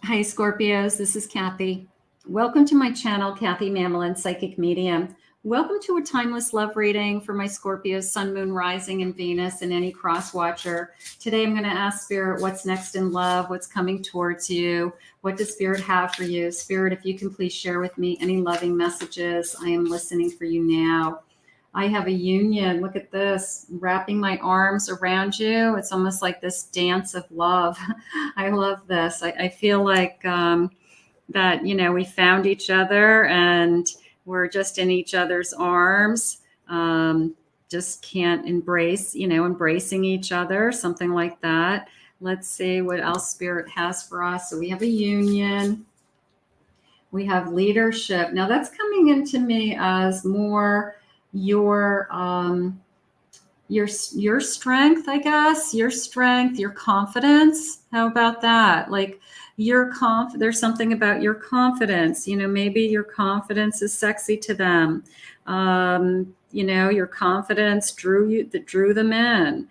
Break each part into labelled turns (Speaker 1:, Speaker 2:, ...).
Speaker 1: Hi, Scorpios. This is Kathy. Welcome to my channel, Kathy Mamolen, Psychic Medium. Welcome to a timeless love reading for my Scorpios, Sun, Moon, Rising, and Venus, and any cross watcher. Today, I'm going to ask Spirit, what's next in love? What's coming towards you? What does Spirit have for you? Spirit, if you can please share with me any loving messages. I am listening for you now. I have a union. Look at this, wrapping my arms around you. It's almost like this dance of love. I love this. I feel like that, we found each other and we're just in each other's arms. Just can't embrace, embracing each other, something like that. Let's see what else Spirit has for us. So we have a union. We have leadership. Now that's coming into me as more your strength, I guess, your strength, your confidence. How about that? Like there's something about your confidence, maybe your confidence is sexy to them. Your confidence drew them in,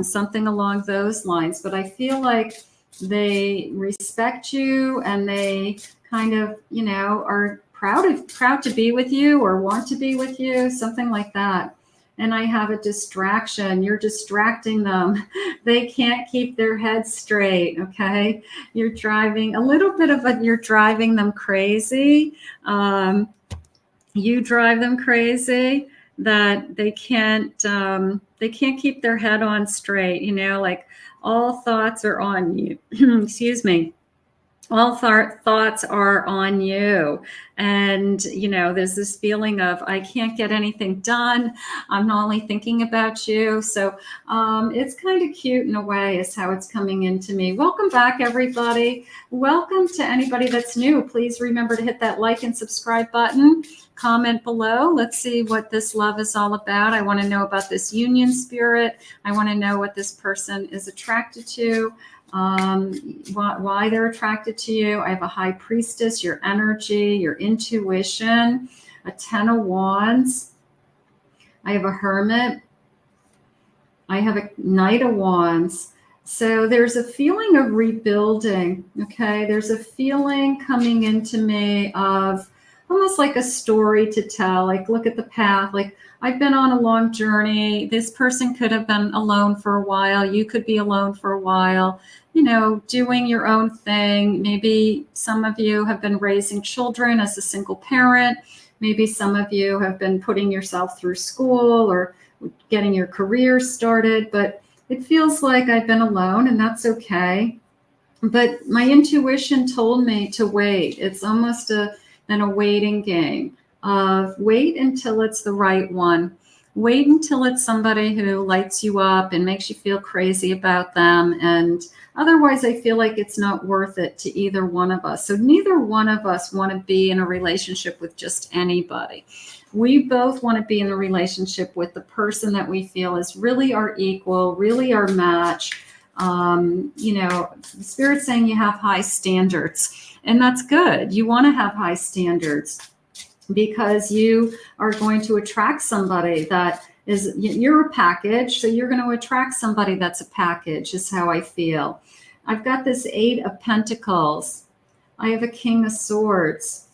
Speaker 1: something along those lines. But I feel like they respect you and they kind of, are proud to be with you or want to be with you, something like that. And I have a distraction. You're distracting them. They can't keep their heads straight, okay? You're driving them crazy. You drive them crazy that they can't keep their head on straight, like all thoughts are on you. Excuse me. All thoughts are on you. And, there's this feeling of, I can't get anything done. I'm only thinking about you. So it's kind of cute in a way is how it's coming into me. Welcome back, everybody. Welcome to anybody that's new. Please remember to hit that like and subscribe button. Comment below. Let's see what this love is all about. I want to know about this union spirit. I want to know what this person is attracted to. Why they're attracted to you. I have a high priestess, your energy, your intuition, a 10 of wands. I have a hermit. I have a knight of wands. So there's a feeling of rebuilding. Okay. There's a feeling coming into me of almost like a story to tell. Like, look at the path. Like, I've been on a long journey. This person could have been alone for a while. You could be alone for a while, doing your own thing. Maybe some of you have been raising children as a single parent. Maybe some of you have been putting yourself through school or getting your career started. But it feels like I've been alone, and that's okay. But my intuition told me to wait. It's almost an awaiting game. Wait until it's the right one. Wait until it's somebody who lights you up and makes you feel crazy about them. And otherwise, I feel like it's not worth it to either one of us. So neither one of us want to be in a relationship with just anybody. We both want to be in a relationship with the person that we feel is really our equal, really our match. The Spirit's saying you have high standards, and that's good. You want to have high standards, because you are going to attract somebody that is, you're a package. So you're going to attract somebody that's a package, is how I feel. I've got this 8 of Pentacles. I have a King of Swords.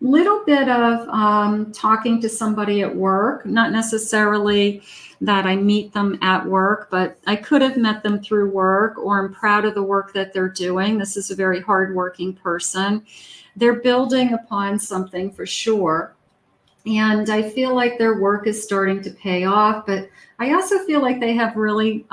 Speaker 1: Little bit of talking to somebody at work, not necessarily that I meet them at work, but I could have met them through work, or I'm proud of the work that they're doing. This is a very hardworking person. They're building upon something for sure. And I feel like their work is starting to pay off, but I also feel like they have really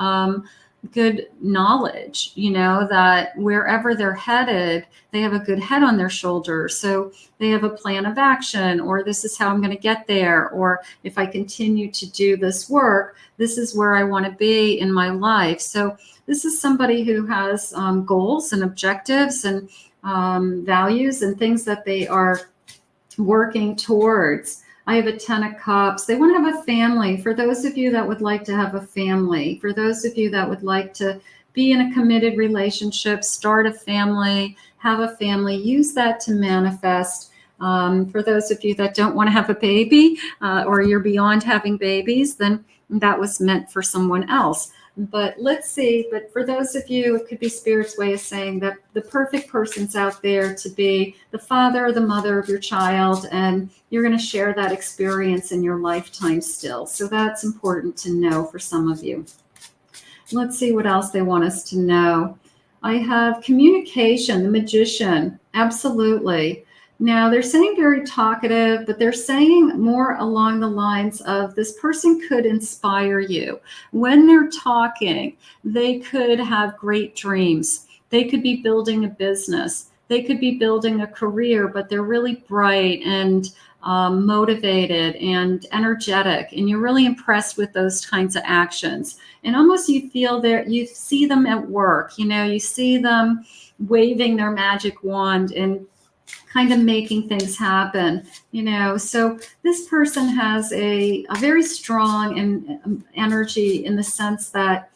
Speaker 1: good knowledge, that wherever they're headed, they have a good head on their shoulders. So they have a plan of action, or this is how I'm going to get there. Or if I continue to do this work, this is where I want to be in my life. So this is somebody who has goals and objectives and values and things that they are working towards. I have a 10 of Cups. They want to have a family. For those of you that would like to have a family, for those of you that would like to be in a committed relationship, start a family, have a family, use that to manifest. For those of you that don't want to have a baby, or you're beyond having babies, then that was meant for someone else. But let's see. But for those of you, it could be Spirit's way of saying that the perfect person's out there to be the father or the mother of your child, and you're going to share that experience in your lifetime still. So that's important to know for some of you. Let's see what else they want us to know. I have communication, the Magician. Absolutely. Now, they're saying very talkative, but they're saying more along the lines of this person could inspire you. When they're talking, they could have great dreams. They could be building a business. They could be building a career, but they're really bright and motivated and energetic, and you're really impressed with those kinds of actions. And almost you feel that you see them at work, you see them waving their magic wand and kind of making things happen, So this person has a very strong energy in the sense that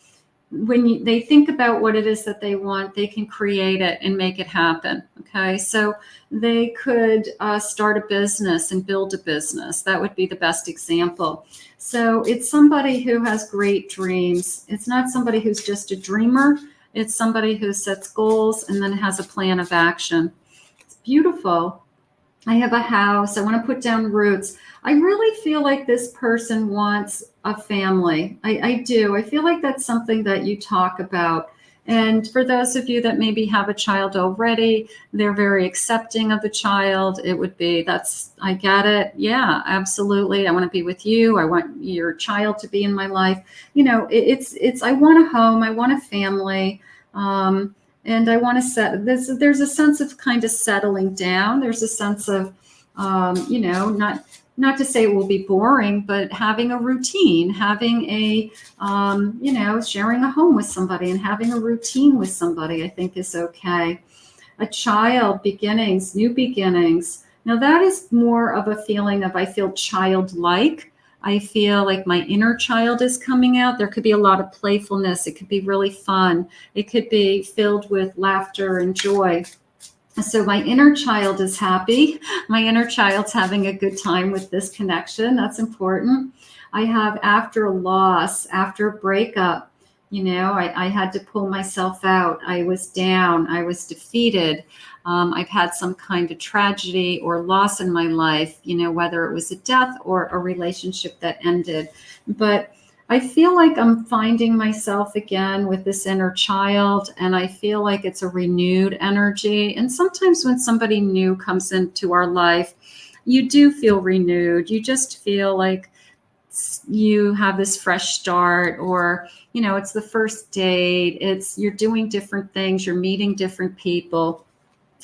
Speaker 1: when they think about what it is that they want, they can create it and make it happen. Okay, so they could start a business and build a business. That would be the best example. So it's somebody who has great dreams. It's not somebody who's just a dreamer. It's somebody who sets goals and then has a plan of action. It's beautiful. I have a house. I want to put down roots. I really feel like this person wants a family. I do. I feel like that's something that you talk about. And for those of you that maybe have a child already, they're very accepting of the child. It would be, I get it. Yeah, absolutely. I want to be with you. I want your child to be in my life. I want a home. I want a family. And I want to set this. There's a sense of kind of settling down. There's a sense of, not to say it will be boring, but having a routine, having a, sharing a home with somebody and having a routine with somebody, I think is okay. A child, beginnings, new beginnings. Now that is more of a feeling of, I feel childlike. I feel like my inner child is coming out. There could be a lot of playfulness. It could be really fun. It could be filled with laughter and joy. So my inner child is happy. My inner child's having a good time with this connection. That's important. I have after a loss, after a breakup, I had to pull myself out. I was down. I was defeated. I've had some kind of tragedy or loss in my life, whether it was a death or a relationship that ended. But I feel like I'm finding myself again with this inner child, and I feel like it's a renewed energy. And sometimes when somebody new comes into our life, you do feel renewed. You just feel like you have this fresh start, or, it's the first date. You're doing different things. You're meeting different people.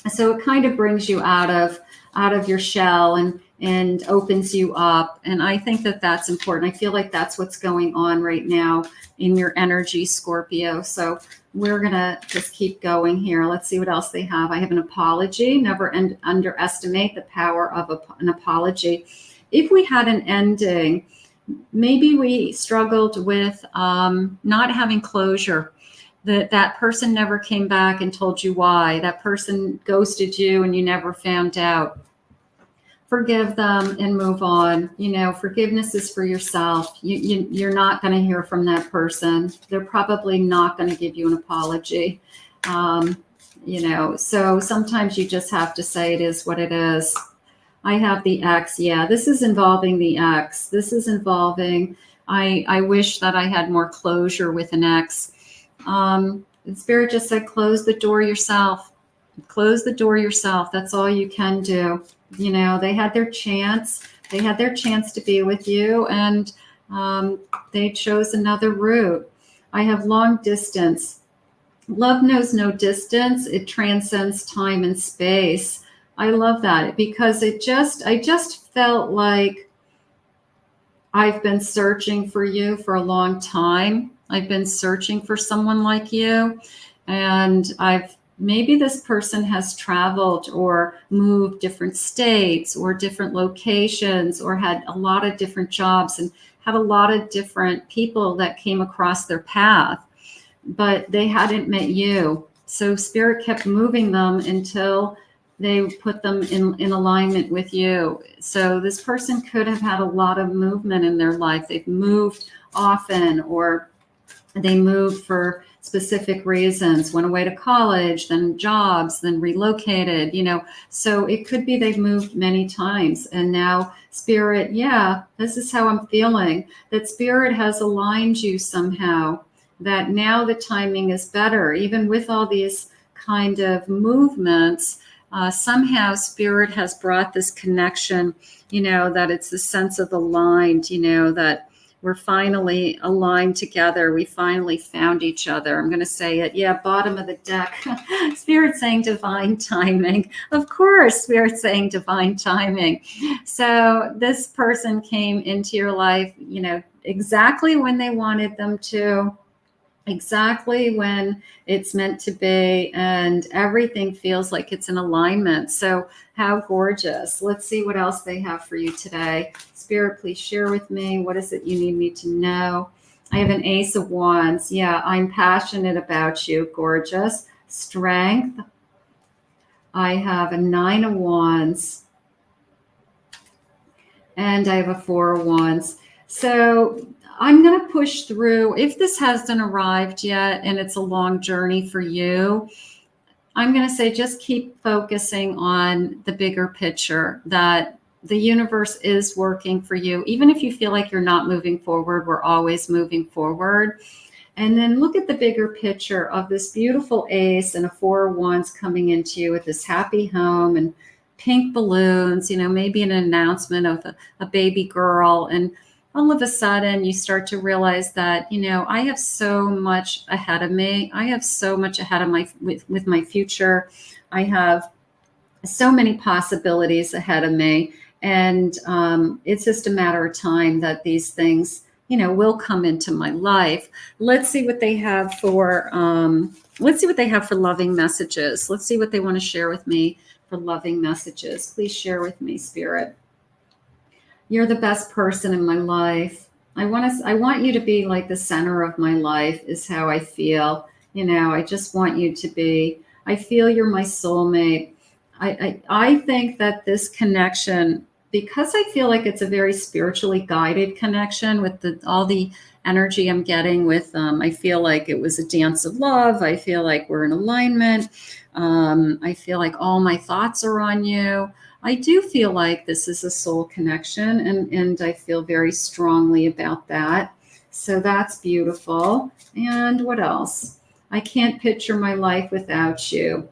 Speaker 1: So it kind of brings you out of your shell and opens you up. And I think that that's important. I feel like that's what's going on right now in your energy, Scorpio. So we're going to just keep going here. Let's see what else they have. I have an apology. Never underestimate the power of an apology. If we had an ending, maybe we struggled with not having closure. That person never came back and told you why. That person ghosted you and you never found out. Forgive them and move on. Forgiveness is for yourself. You're not going to hear from that person. They're probably not going to give you an apology. So sometimes you just have to say it is what it is. I have the ex. Yeah, this is involving the ex. This is involving, I wish that I had more closure with an ex. Spirit just said, close the door yourself. Close the door yourself. That's all you can do. They had their chance. They had their chance to be with you, and they chose another route. I have long distance. Love knows no distance. It transcends time and space. I love that because I just felt like I've been searching for you for a long time. I've been searching for someone like you, and maybe this person has traveled or moved different states or different locations or had a lot of different jobs and had a lot of different people that came across their path, but they hadn't met you. So Spirit kept moving them until they put them in alignment with you. So this person could have had a lot of movement in their life. They've moved often, or They moved for specific reasons, went away to college, then jobs, then relocated, So it could be they've moved many times. And now Spirit, yeah, this is how I'm feeling, that Spirit has aligned you somehow, that now the timing is better, even with all these kind of movements. Somehow Spirit has brought this connection, that it's the sense of aligned, that we're finally aligned together. We finally found each other. I'm going to say it. Yeah, bottom of the deck. Spirit saying divine timing. Of course, Spirit saying divine timing. So this person came into your life, exactly when they wanted them to, exactly when it's meant to be, and everything feels like it's in alignment. So how gorgeous. Let's see what else they have for you today. Spirit, please share with me. What is it you need me to know? I have an Ace of Wands. Yeah, I'm passionate about you. Gorgeous. Strength. I have a 9 of Wands. And I have a 4 of Wands. So I'm going to push through. If this hasn't arrived yet and it's a long journey for you, I'm going to say just keep focusing on the bigger picture, that the universe is working for you. Even if you feel like you're not moving forward, we're always moving forward. And then look at the bigger picture of this beautiful Ace and a 4 of Wands coming into you with this happy home and pink balloons, maybe an announcement of a baby girl. And all of a sudden you start to realize that, I have so much ahead of me. I have so much ahead of with my future. I have so many possibilities ahead of me. And it's just a matter of time that these things, will come into my life. Let's see what they have for, loving messages. Let's see what they want to share with me for loving messages. Please share with me, Spirit. You're the best person in my life. I want you to be like the center of my life is how I feel. I just want you to be. I feel you're my soulmate. I think that this connection, because I feel like it's a very spiritually guided connection with all the energy I'm getting with, I feel like it was a dance of love. I feel like we're in alignment. I feel like all my thoughts are on you. I do feel like this is a soul connection, and I feel very strongly about that. So that's beautiful. And what else? I can't picture my life without you.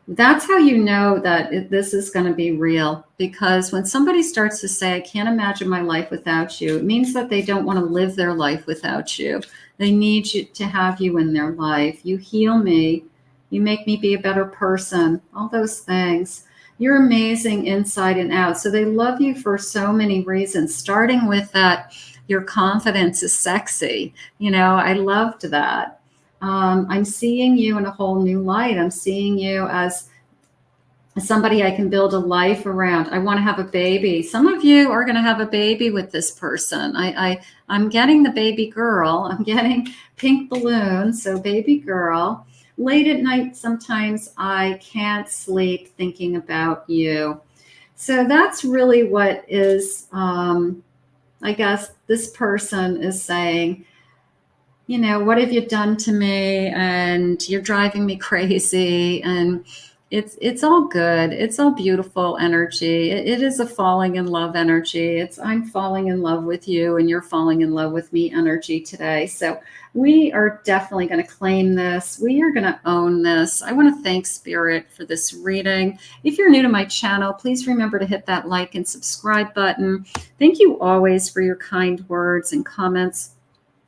Speaker 1: That's how you know that this is going to be real, because when somebody starts to say, I can't imagine my life without you, it means that they don't want to live their life without you. They need you to have you in their life. You heal me. You make me be a better person. All those things. You're amazing inside and out. So they love you for so many reasons, starting with that your confidence is sexy. I loved that. I'm seeing you in a whole new light. I'm seeing you as somebody I can build a life around. I want to have a baby. Some of you are going to have a baby with this person. I'm getting the baby girl. I'm getting pink balloons. So baby girl. Late at night, sometimes I can't sleep thinking about you. So that's really what is, I guess this person is saying, what have you done to me? And you're driving me crazy. And it's all good. It's all beautiful energy. It is a falling in love energy. I'm falling in love with you and you're falling in love with me energy today. So we are definitely going to claim this. We are going to own this. I want to thank Spirit for this reading. If you're new to my channel, please remember to hit that like and subscribe button. Thank you always for your kind words and comments.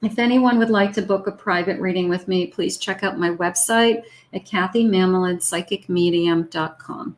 Speaker 1: If anyone would like to book a private reading with me, please check out my website at KathyMamolenPsychicMedium.com.